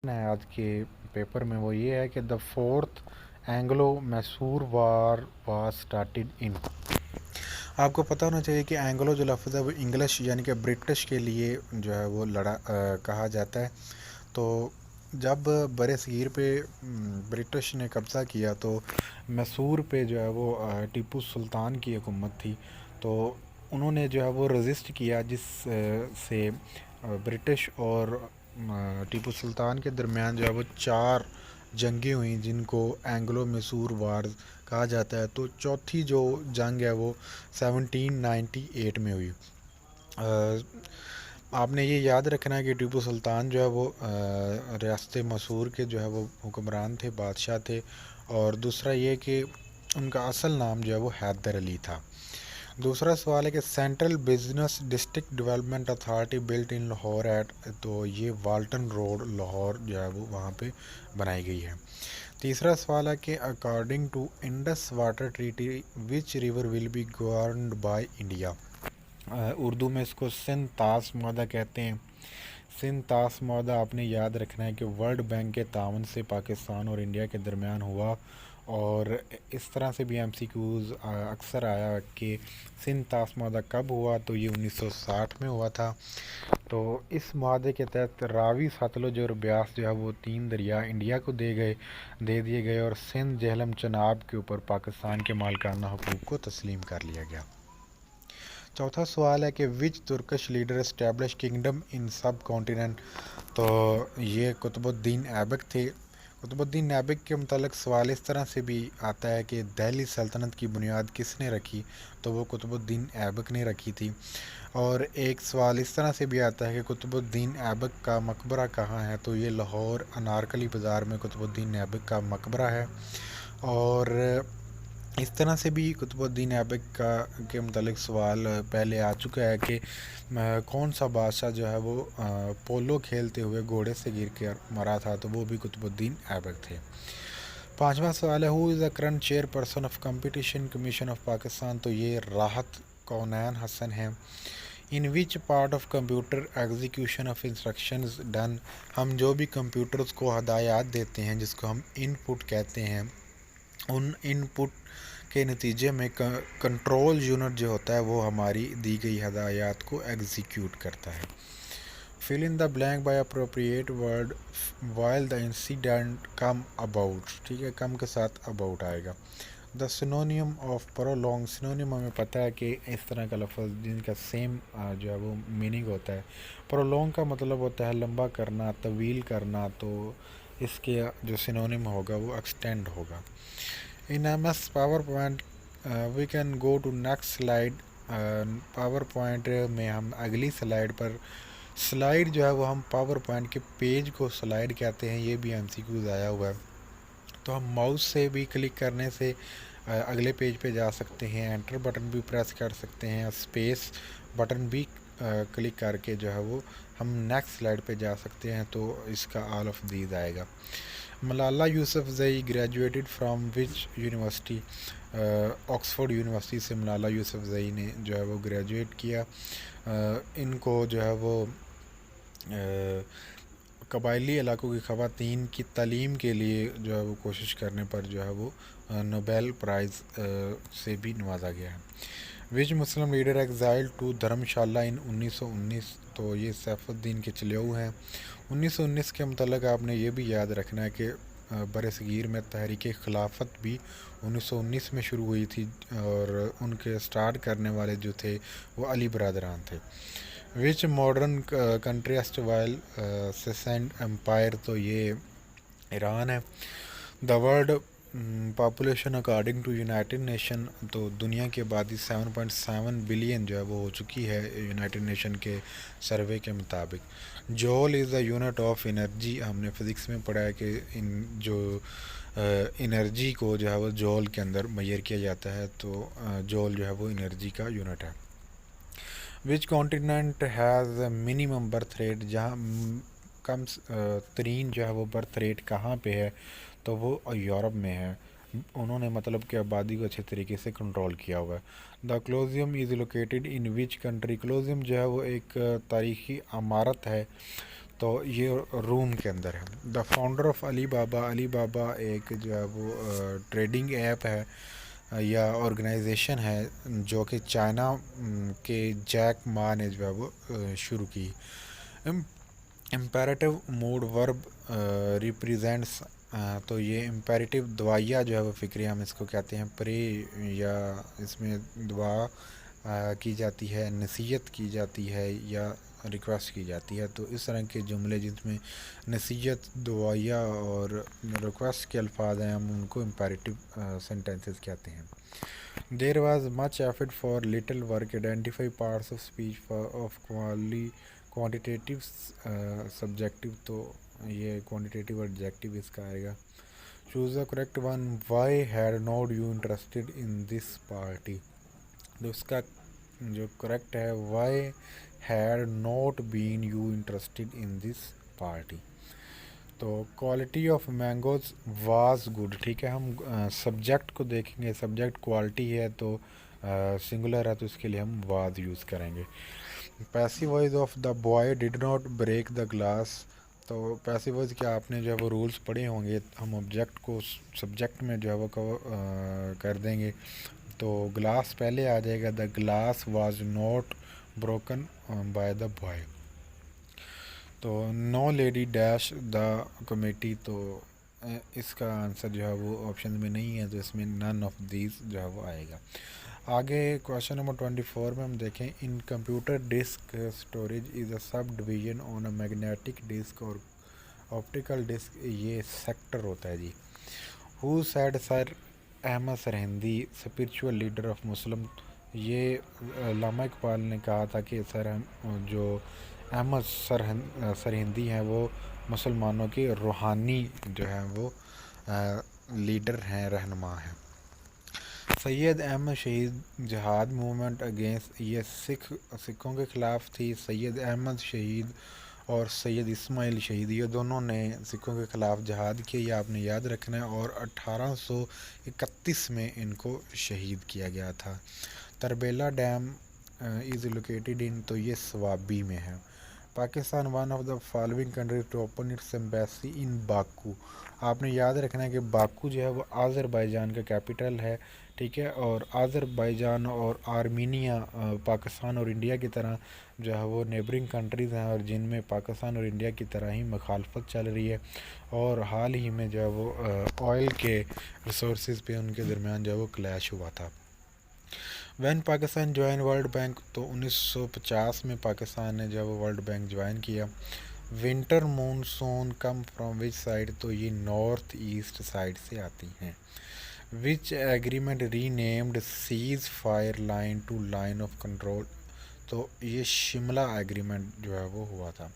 है आज के पेपर में वो ये है कि the fourth Anglo Mysore war was started in. आपको पता होना चाहिए कि एंग्लो जो लफ्ज़ है वो इंग्लिश यानी कि ब्रिटिश के लिए जो है वो कहा जाता है। तो जब बरे सगीर पे ब्रिटिश ने कब्ज़ा किया तो मैसूर पे जो है वो टीपू सुल्तान की हुकूमत थी। तो उन्होंने जो है वो रजिस्ट किया से ब्रिटिश और टीपू सुल्तान के दरमियान जो है वो चार जंगें हुई जिनको एंग्लो मैसूर वार्स कहा जाता है। तो चौथी जो जंग है वो 1798 में हुई। आपने ये याद रखना है कि टीपू सुल्तान जो है वो रियासत मैसूर के जो है वो हुक्मरान थे, बादशाह थे। और दूसरा ये कि उनका असल नाम जो है वो हैदर अली था। दूसरा सवाल है कि central business district development authority built in Lahore at, तो ये वाल्टन रोड लाहौर जो है वो वहाँ पे बनाई गई है। तीसरा सवाल है कि according to Indus water treaty which river will be governed by India. Urdu में इसको सिंध तास मुआहदा कहते हैं। सिंध तास मुआहदा आपने याद रखना है कि वर्ल्ड बैंक के तावन से पाकिस्तान और इंडिया के दरमियान हुआ। और इस तरह से भी एमसीक्यूज़ अक्सर आया कि सिंध तास मुआहदा कब हुआ, तो ये 1960 में हुआ था। तो इस मुआहदे के तहत रावी, सतलुज और ब्यास जो है वो तीन दरिया इंडिया को दे दिए गए और सिंध, झेलम, चनाब के ऊपर पाकिस्तान के मालिकाना हुकूक को तस्लीम कर लिया गया। चौथा सवाल है कि विच तुर्कश लीडर एस्टैब्लिश किंगडम इन सब कॉन्टिनेंट, तो ये कुतुबुद्दीन ऐबक थे। कुतुबुद्दीन ऐबक के मुतालिक सवाल इस तरह से भी आता है कि दिल्ली सल्तनत की बुनियाद किसने रखी, तो वो कुतुबुद्दीन ऐबक ने रखी थी। और एक सवाल इस तरह से भी आता है कि कुतुबुद्दीन ऐबक का मकबरा कहाँ है, तो ये लाहौर अनारकली बाज़ार में कुतुबुद्दीन ऐबक का मकबरा है। और इस तरह से भी कुतुबुद्दीन ऐबक का के मुतालिक सवाल पहले आ चुका है कि कौन सा बादशाह जो है वो पोलो खेलते हुए घोड़े से गिर कर मरा था, तो वो भी कुतुबुद्दीन ऐबक थे। पांचवा सवाल है who is the current chairperson of competition commission of Pakistan, तो ये राहत कौनैन हसन है। In which part of computer execution of instructions done, हम जो भी कंप्यूटर्स को हदायत देते हैं जिसको हम इनपुट कहते हैं, उन इनपुट के नतीजे में कंट्रोल यूनिट जो होता है वो हमारी दी गई हदायत को एग्जीक्यूट करता है। Fill in the blank by appropriate word while the incident come about, ठीक है, कम के साथ अबाउट आएगा। The synonym of prolong, synonym हमें पता है कि इस तरह का लफ्ज़ जिनका सेम जो है वो मीनिंग होता है। प्रोलॉन्ग का मतलब होता है लंबा करना, तवील करना, तो इसके जो सिनोनिम होगा वो एक्सटेंड होगा। In M S PowerPoint we can go to next slide. PowerPoint में हम अगली स्लाइड पर, स्लाइड जो है वो हम पावर पॉइंट के पेज को स्लाइड कहते हैं, ये भी एमसीक्यूज आया हुआ है। तो हम माउस से भी क्लिक करने से अगले पेज पे जा सकते हैं, एंटर बटन भी प्रेस कर सकते हैं, स्पेस बटन भी क्लिक करके जो है वो हम नेक्स्ट स्लाइड पे जा सकते हैं। तो इसका ऑल ऑफ दीज आएगा। Malala Yousafzai graduated from which university, Oxford university से मलाला यूसुफजई ने जो है वो ग्रेजुएट किया। इनको जो है वो कबायली इलाकों की ख़वातीन की तालीम के लिए जो है वो कोशिश करने पर जो है वो नोबेल प्राइज़ से भी नवाजा गया है। विच मुस्लिम लीडर एग्जाइल टू धर्मशाला इन 1919, तो ये सैफुद्दीन के चलेऊ हैं। 1919 के मतलब आपने ये भी याद रखना है कि बरसगीर में तहरीक खिलाफत भी 1919 में शुरू हुई थी और उनके स्टार्ट करने वाले जो थे वो अली बरदरान थे। Which modern country erstwhile Sassanid empire, तो ये ईरान है। The world population according to United Nation, तो दुनिया की आबादी 7.7 बिलियन जो है वो हो चुकी है यूनाइटेड नेशन के सर्वे के मुताबिक। जॉल is the unit of energy, हमने फिज़िक्स में पढ़ा है कि एनर्जी को जो है वो जॉल के अंदर मेजर किया जाता है, तो जॉल जो है वो एनर्जी का यूनिट है। Which continent has minimum birth rate, जहाँ कम तरीन जो है वो बर्थ रेट कहाँ पे है, तो वो यूरोप में है। उन्होंने मतलब कि आबादी को अच्छे तरीके से कंट्रोल किया हुआ है। The Colosseum is located in which country, Colosseum जो है वो एक तारीखी इमारत है, तो ये रूम के अंदर है। द फाउंडर ऑफ अली बाबा, अली बाबा एक जो है वो ट्रेडिंग ऐप है या ऑर्गेनाइजेशन है जो कि चाइना के जैक मा ने जो है वो शुरू की। इम्पेरेटिव मूड वर्ब रिप्रेजेंट्स, तो ये इम्पेरेटिव दवाइया जो है वो फ़िक्री हम इसको कहते हैं, प्रे या इसमें दुआ की जाती है, नसीहत की जाती है या रिक्वेस्ट की जाती है। तो इस तरह के जुमले जिसमें नसीहत, दुआया और रिक्वेस्ट के अल्फाज हैं, हम उनको इम्पेरेटिव सेंटेंसेस कहते हैं। There was much effort for little work identify parts of speech of quantitative subjective, तो ये क्वांटिटेटिव एडजेक्टिव इसका आएगा। Choose the correct one, why had not you interested in this party, तो इसका जो करेक्ट है why had not been you interested in this party. तो quality of mangoes was good, ठीक है, हम सब्जेक्ट को देखेंगे, सब्जेक्ट क्वालिटी है तो सिंगुलर है तो इसके लिए हम वाज यूज़ करेंगे। Passive voice of the boy did not break the glass, तो पैसिव वॉइस क्या आपने जो है वो रूल्स पढ़े होंगे, हम ऑब्जेक्ट को सब्जेक्ट में जो है वो कर देंगे तो ग्लास पहले आ जाएगा। The glass was not broken by the boy. तो no lady dash the committee, तो इसका आंसर जो है वो ऑप्शन में नहीं है, तो इसमें नन ऑफ दीज जो है वो आएगा। आगे क्वेश्चन नंबर 24 में हम देखें, in computer disk storage is a subdivision on a magnetic disk और ऑप्टिकल डिस्क, ये सेक्टर होता है जी। Who said sir Ahmad Sirhindi spiritual leader of Muslim, ये लामा इकबाल ने कहा था कि सर जो अहमद सरहिंदी हैं वो मुसलमानों के रूहानी जो हैं वो लीडर हैं, रहनुमा हैं। सैयद अहमद शहीद जहाद मूवमेंट अगेंस्ट, ये सिखों के ख़िलाफ़ थी। सैयद अहमद शहीद और सैयद इस्माइल शहीद, ये दोनों ने सिखों के ख़िलाफ़ जहाद किया, ये आपने याद रखना है, और 1831 में इनको शहीद किया गया था। Tarbela dam is located in, तो ये स्वाबी में है। Pakistan one of the following country to open its embassy in Baku, आपने याद रखना है कि बाकू जो है वो आज़रबाईजान का कैपिटल है, ठीक है, और आज़रबाईजान और आर्मीनिया पाकिस्तान और इंडिया की तरह जो है वो नेबरिंग कंट्रीज़ हैं और जिनमें पाकिस्तान और इंडिया की तरह ही मुखालफत चल रही है, और हाल ही में जो है वो ऑयल के रिसोर्सेज पे उनके दरमियान जो है वो क्लैश हुआ था। When Pakistan join World Bank, तो 1950 में पाकिस्तान ने जब वर्ल्ड बैंक ज्वाइन किया। Winter monsoon come from which side, तो ये नॉर्थ ईस्ट साइड से आती हैं। Which agreement renamed ceasefire line to line of control, तो ये शिमला एग्रीमेंट जो है वो हुआ था।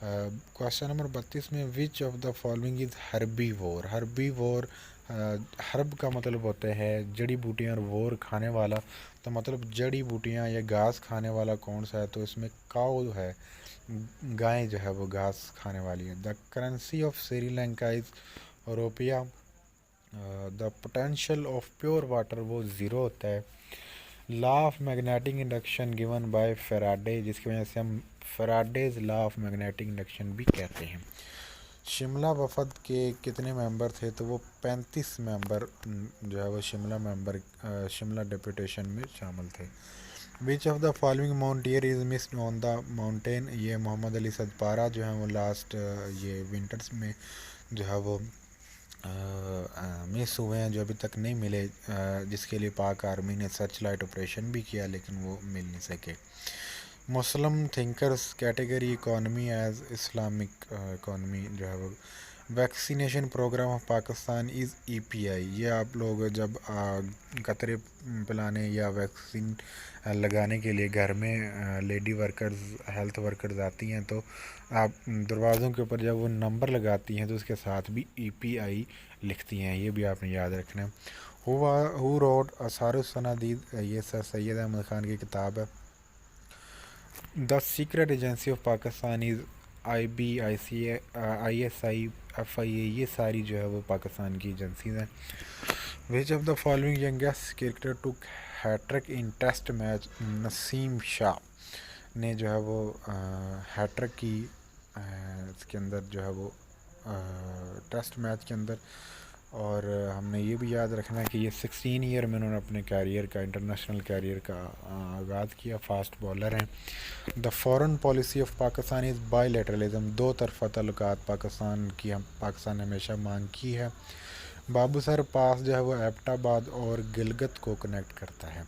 क्वेश्चन नंबर 32 में, which of the following is herbivore, Harbi वोर हर्ब का मतलब होता है जड़ी बूटियाँ और वोर खाने वाला, तो मतलब जड़ी बूटियाँ या घास खाने वाला कौन सा है, तो इसमें काऊ है, गाय जो है वो घास खाने वाली है। The currency of Sri Lanka is rupaya. The potential of pure water वो ज़ीरो होता है। Law of magnetic induction given by Faraday, जिसकी वजह से हम Faraday's law of magnetic induction भी कहते हैं। शिमला वफद के कितने मेंबर थे, तो वो 35 मेंबर जो है वो शिमला डिप्यूटेशन में शामिल थे। Which of the following mountaineer is missed on the mountain, ये मोहम्मद अली सदपारा जो है वो लास्ट ये विंटर्स में जो है वो मिस हुए हैं, जो अभी तक नहीं मिले, जिसके लिए पाक आर्मी ने सर्च लाइट ऑपरेशन भी किया लेकिन वो मिल नहीं सके। Muslim thinkers category economy as Islamic economy जो है वो। Vaccination programme of Pakistan is EPI, ये आप लोग जब कतरे पिलाने या वैक्सीन लगाने के लिए घर में लेडी वर्कर्स हेल्थ वर्कर्स आती हैं, तो आप दरवाज़ों के ऊपर जब वो नंबर लगाती हैं तो उसके साथ भी ईपीआई लिखती हैं, ये भी आपने याद रखना है। हु रोड असारुसनादीद, ये सर सैयद अहमद ख़ान की किताब है। The secret agency of Pakistan is IB, ICA, ISI, FIA, ये सारी जो है वो पाकिस्तान की एजेंसीज हैं। Which of the following youngest cricketer to hattrick in test match, Naseem Shah ने जो है वो हैट्रिक की इसके अंदर जो है वो टेस्ट मैच के अंदर। और हमने ये भी याद रखना है कि ये 16 ईयर में उन्होंने अपने कैरियर का, इंटरनेशनल कैरियर का आगाज़ किया। फास्ट बॉलर हैं। The foreign policy of Pakistan is bilateralism, दो तरफ़ा ताल्लुकात पाकिस्तान ने हमेशा मांग की है। बाबूसर पास जो है वो एबटाबाद और गिलगित को कनेक्ट करता है।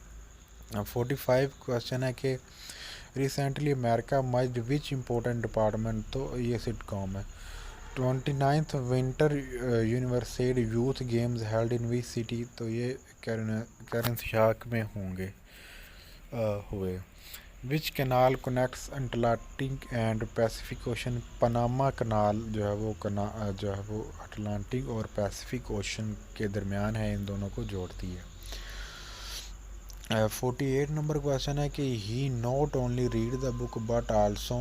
अब 45 क्वेश्चन है कि recently America merged which important department, तो ये सिटकॉम है। 29th winter university youth games held in which city, तो ये कैरन शाक में हुए। Which canal connects Atlantic and Pacific ocean, Panama canal जो है वो अटलांटिक और पैसिफिक ओशन के दरमियान है, इन दोनों को जोड़ती है। 48 नंबर क्वेश्चन है कि he not only read the book but also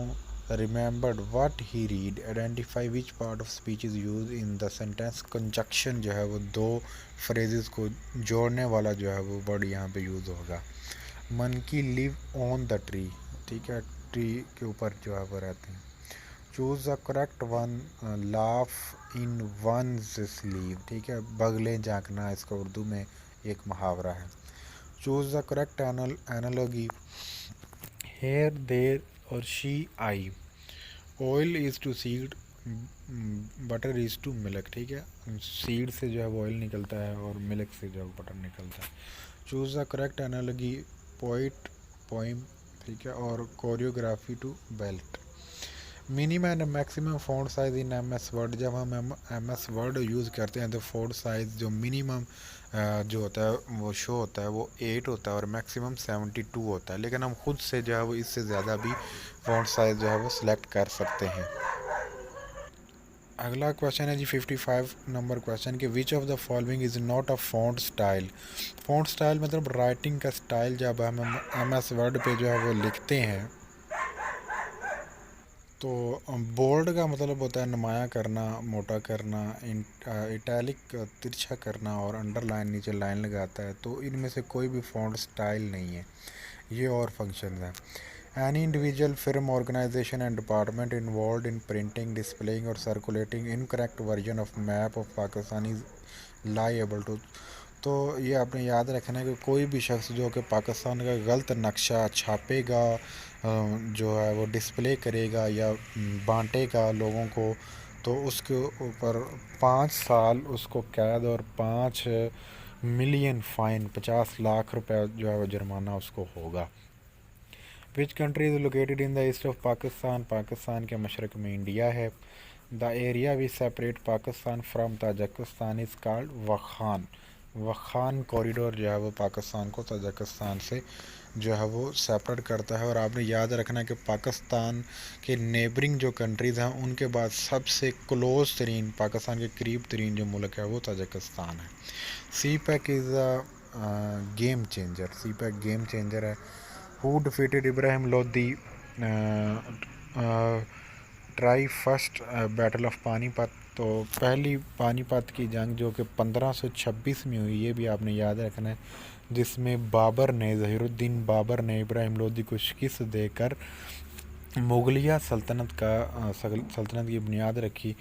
remembered what he read, identify which part of speech is use in the sentence. Conjunction जो है वो दो फ्रेजेस को जोड़ने वाला जो है वो वर्ड यहाँ पे यूज़ होगा। Monkey live on the tree, ठीक है, ट्री के ऊपर जो है वो रहते हैं। Choose the correct one, laugh in one sleeve, ठीक है, बगले झांकना इसका उर्दू में एक मुहावरा है। Choose the correct analogy, hair there और she I. Oil is to seed, butter is to milk, ठीक है, सीड से जो है वो ऑयल निकलता है और मिल्क से जो है बटर निकलता है। Choose the correct analogy, poet, poem, ठीक है, और choreography to belt. Minimum and maximum font size in M S word, जब हम एम एस वर्ड यूज़ करते हैं तो फ़ॉन्ट साइज़ जो मिनिमम जो होता है वो शो होता है वो 8 होता है और मैक्सिमम 72 होता है, लेकिन हम खुद से जो है वो इससे ज़्यादा भी फ़ॉन्ट साइज़ जो है वो सिलेक्ट कर सकते हैं। अगला क्वेश्चन है जी 55 नंबर क्वेश्चन कि विच of the following is not a font style. Font style मतलब राइटिंग का स्टाइल, जब हम एम एस वर्ड पे जो है वो लिखते हैं तो बोल्ड का मतलब होता है नुमाया करना, मोटा करना, इटैलिक तिरछा करना, और अंडरलाइन नीचे लाइन लगाता है। तो इनमें से कोई भी फ़ॉन्ट स्टाइल नहीं है, ये और फंक्शन है। Any individual film organization and department involve in printing, displaying और circulating incorrect version of map of Pakistan is liable to, तो ये आपने याद रखना है कि कोई भी शख्स जो कि पाकिस्तान का गलत नक्शा छापेगा, जो है वो डिस्प्ले करेगा या बांटेगा लोगों को, तो उसके ऊपर 5 साल उसको कैद और 5 मिलियन फ़ाइन, 50 लाख रुपए जो है वो जुर्माना उसको होगा। Which country is located in the east of Pakistan, Pakistan के मशरक़ में इंडिया है। The area which separate Pakistan from Tajikistan is called वखान, वखान corridor जो है वो पाकिस्तान को ताजिकिस्तान से जो है वो सेपरेट करता है। और आपने याद रखना है कि पाकिस्तान के नेबरिंग जो कंट्रीज़ हैं उनके बाद सबसे क्लोज तरीन, पाकिस्तान के करीब तरीन जो मुल्क है वो ताजिकिस्तान है। CPEC is a game changer, CPEC game changer है। Who defeated Ibrahim Lodi try first battle of Panipat, तो पहली पानीपत की जंग जो कि 1526 में हुई, ये भी आपने याद रखना है, जिसमें बाबर ने, ज़हीरुद्दीन बाबर ने इब्राहिम लोदी को शिकस्त देकर मुगलिया सल्तनत की बुनियाद रखी,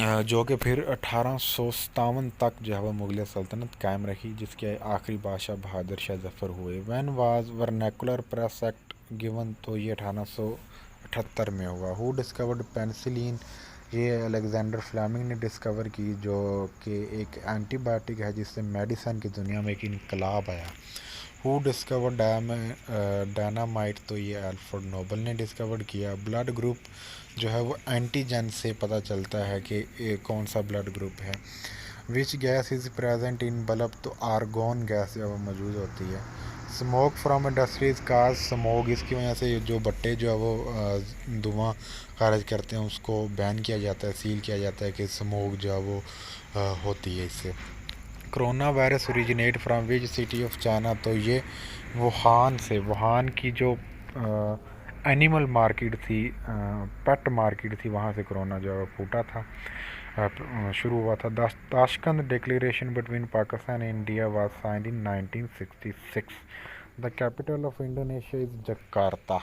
जो कि फिर 1857 तक जो है वह मुगलिया सल्तनत कायम रही, जिसके आखिरी बादशाह बहादुर शाह जफ़र हुए। When was vernacular press act given, तो ये 1878 में हुआ। हु डिस्कवर्ड पेनिसिलिन, ये अलेक्जेंडर फ्लेमिंग ने डिस्कवर की, जो कि एक एंटीबायोटिक है जिससे मेडिसन की दुनिया में एक इनकलाब आया। हु डिस्कवर्ड डायनामाइट, तो ये अल्फ्रेड नोबल ने डिस्कवर किया। ब्लड ग्रुप जो है वो एंटीजन से पता चलता है कि कौन सा ब्लड ग्रुप है। Which gas is present in bulb, तो आर्गोन गैस जो है वो मौजूद होती है। Smoke from industries cause smoke, इसकी वजह से जो भट्टे जो है वो धुआं खारिज करते हैं उसको बैन किया जाता है, सील किया जाता है कि स्मोक जो है वो होती है इससे। Corona virus originate from which city of China, तो ये वुहान से, वुहान की जो एनिमल मार्केट थी, पेट मार्केट थी, वहाँ से कोरोना जो है फूटा था, शुरू हुआ था। Tashkent declaration between Pakistan and India was signed in 1966। The capital of Indonesia is Jakarta.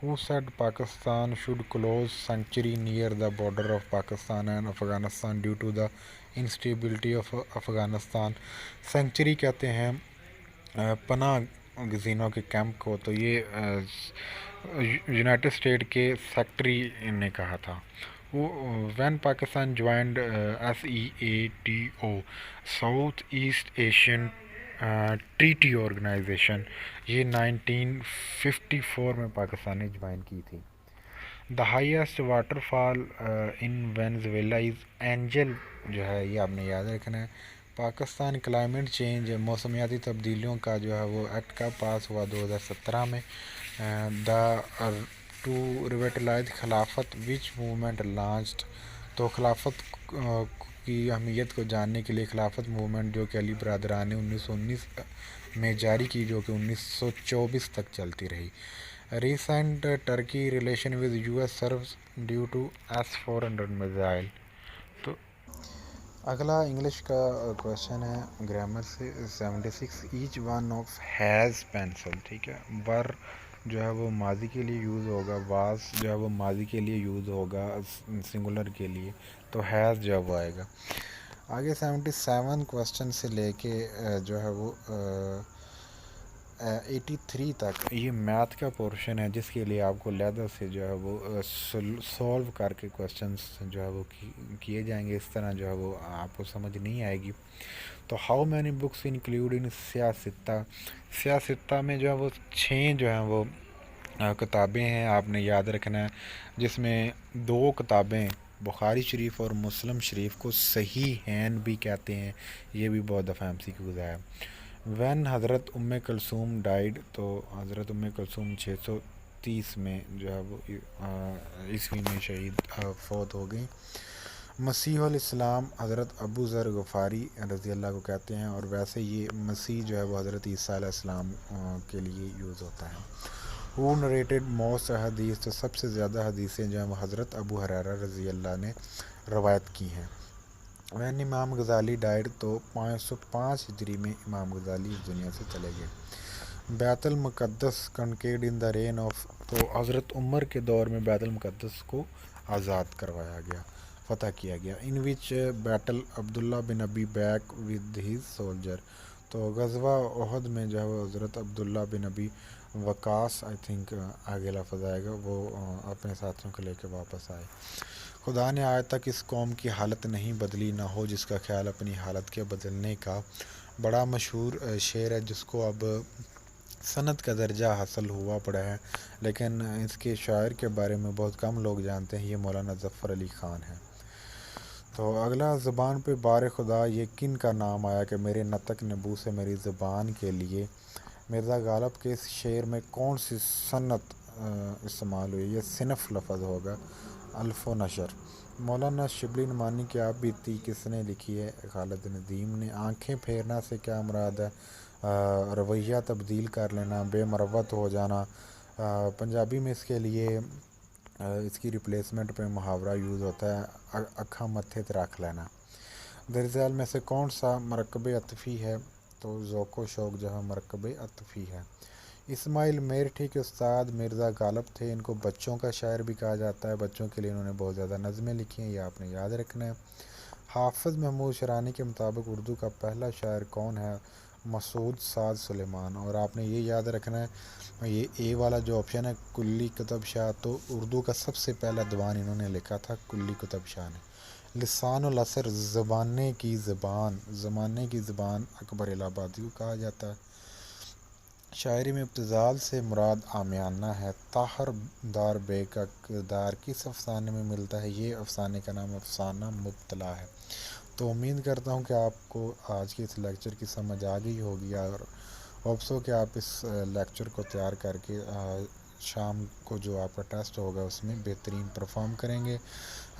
Who said Pakistan should close sanctuary near the border of Pakistan and Afghanistan due to the instability of Afghanistan? Century कहते हैं पनाह गजीनों के camp को, तो ये United state के secretary ने कहा था। वो when Pakistan joined SEATO, south east Asian treaty organization, ये 1954 में पाकिस्तान ने ज्वाइन की थी। The highest waterfall in Venezuela is angel, जो है ये आपने याद रखना है। पाकिस्तान क्लाइमेट चेंज, मौसमियाती तब्दीलियों का जो है वो एक्ट का पास हुआ 2017 में। द टू रिवेटलाइज खिलाफत विच मूवमेंट लॉन्च्ड, तो खिलाफत की अहमियत को जानने के लिए खिलाफत मूवमेंट जो कि अली बरदरान ने 1919 में जारी की, जो कि 1924 तक चलती रही। Recent Turkey relation with US serves due to S-400 missile. तो अगला इंग्लिश का क्वेश्चन है ग्रामर से 76, each one of has pencil, ठीक है। वर जो है वो माजी के लिए यूज़ होगा, वास जो है वो माजी के लिए यूज़ होगा सिंगुलर के लिए, तो हैज़ जो है वो आएगा। आगे 77 क्वेश्चन से लेके जो है वो 83 तक ये मैथ का पोर्शन है, जिसके लिए आपको लैदर से जो है वो सॉल्व करके क्वेश्चंस जो है वो किए जाएंगे। इस तरह जो है वो आपको समझ नहीं आएगी। तो how many books include in सियासत्ता, सियासत्ता में जो है वो 6 जो है वो किताबें हैं, आपने याद रखना है। जिसमें 2 किताबें बुखारी शरीफ और मुस्लिम शरीफ को सही हैन भी कहते हैं, ये भी बहुत दफ़ा MCQ है। वैन हज़रत उम्मे कलसूम डाइड, तो हज़रत उम्मे कलसूम 630 में जो है वो ईस्वी में शहीद फौत हो गई। मसीहुल इस्लाम हज़रत अबू ज़र गफ़ारी रज़ी अल्लाह को कहते हैं, और वैसे ये मसीह जो है वो हज़रत ईसा अलैहिस्सलाम के लिए यूज़ होता है। हु नरेटेड मोस्ट हदीस, तो सबसे ज़्यादा हदीसें जो हैं वो हज़रत अबू हुरैरा रज़ी अल्लाह ने रवायत की हैं। वैन इमाम गज़ाली डाइड, तो 505 हिजरी में इमाम गज़ाली इस दुनिया से चले गए। Baitul Muqaddas conquered in the reign of, तो हज़रत उमर के दौर में बैतुल मुक़द्दस को आज़ाद करवाया गया, फ़तह किया गया। In which battle Abdullah bin Abi back with his soldier, तो गज़वा ओहद में जो है वो हज़रत अब्दुल्ला बिन अबी वकास, आई थिंक आगे लफ्ज़ आएगा, वो अपने साथियों को लेकर वापस आए। खुदा ने आज तक इस कौम की हालत नहीं बदली, ना हो जिसका ख्याल अपनी हालत के बदलने का। बड़ा मशहूर शेर है, जिसको अब सनद का दर्जा हासिल हुआ पड़ा है, लेकिन इसके शायर के बारे में बहुत कम लोग जानते हैं। ये मौलाना ज़फ़र अली ख़ान है। तो अगला, ज़बान पे बार खुदा ये किन का नाम आया कि मेरे नतक नबू से मेरी ज़बान के लिए। मिर्ज़ा गालिब के इस शेर में कौन सी सनत इस्तेमाल हुई, ये सिनफ लफ्ज़ होगा, अल्फ़ व नशर। मौलाना शिबली नुमानी की आप बीती किसने लिखी है, खालिद नदीम ने। आंखें फेरना से क्या मुराद है, रवैया तब्दील कर लेना, बेमरवत हो जाना। पंजाबी में इसके लिए इसकी रिप्लेसमेंट पे मुहावरा यूज़ होता है, अखा मत्थे ते रख लेना। दरअसल में से कौन सा मरकब अतफ़ी है, तो ज़ौक़ शौक़ जो है मरकब अतफ़ी है। इस्माइल मेरठी के उस्ताद मिर्ज़ा गालिब थे, इनको बच्चों का शायर भी कहा जाता है। बच्चों के लिए इन्होंने बहुत ज़्यादा नज़में लिखी हैं, ये आपने याद रखना है। हाफ़िज़ महमूद शरानी के मुताबिक उर्दू का पहला शायर कौन है, मसूद साद सुलेमान। और आपने ये याद रखना है, ये ए वाला जो ऑप्शन है कुल्ली कुतुब शाह, तो उर्दू का सबसे पहला दीवान इन्होंने लिखा था कुल्ली कुतुब शाह ने। लिसानुल असर, ज़बाने की ज़बान, ज़माने की ज़बान अकबर इलाहाबादी को कहा जाता है। शायरी में इब्तिज़ाल से मुराद आमियाना है। ताहर दार बे का किरदार किस अफसाने में मिलता है, ये अफसाने का नाम अफसाना मुब्तला है। तो उम्मीद करता हूँ कि आपको आज के इस लेक्चर की समझ आ गई होगी, और होप्स हो कि आप इस लेक्चर को तैयार करके शाम को जो आपका टेस्ट होगा उसमें बेहतरीन परफॉर्म करेंगे।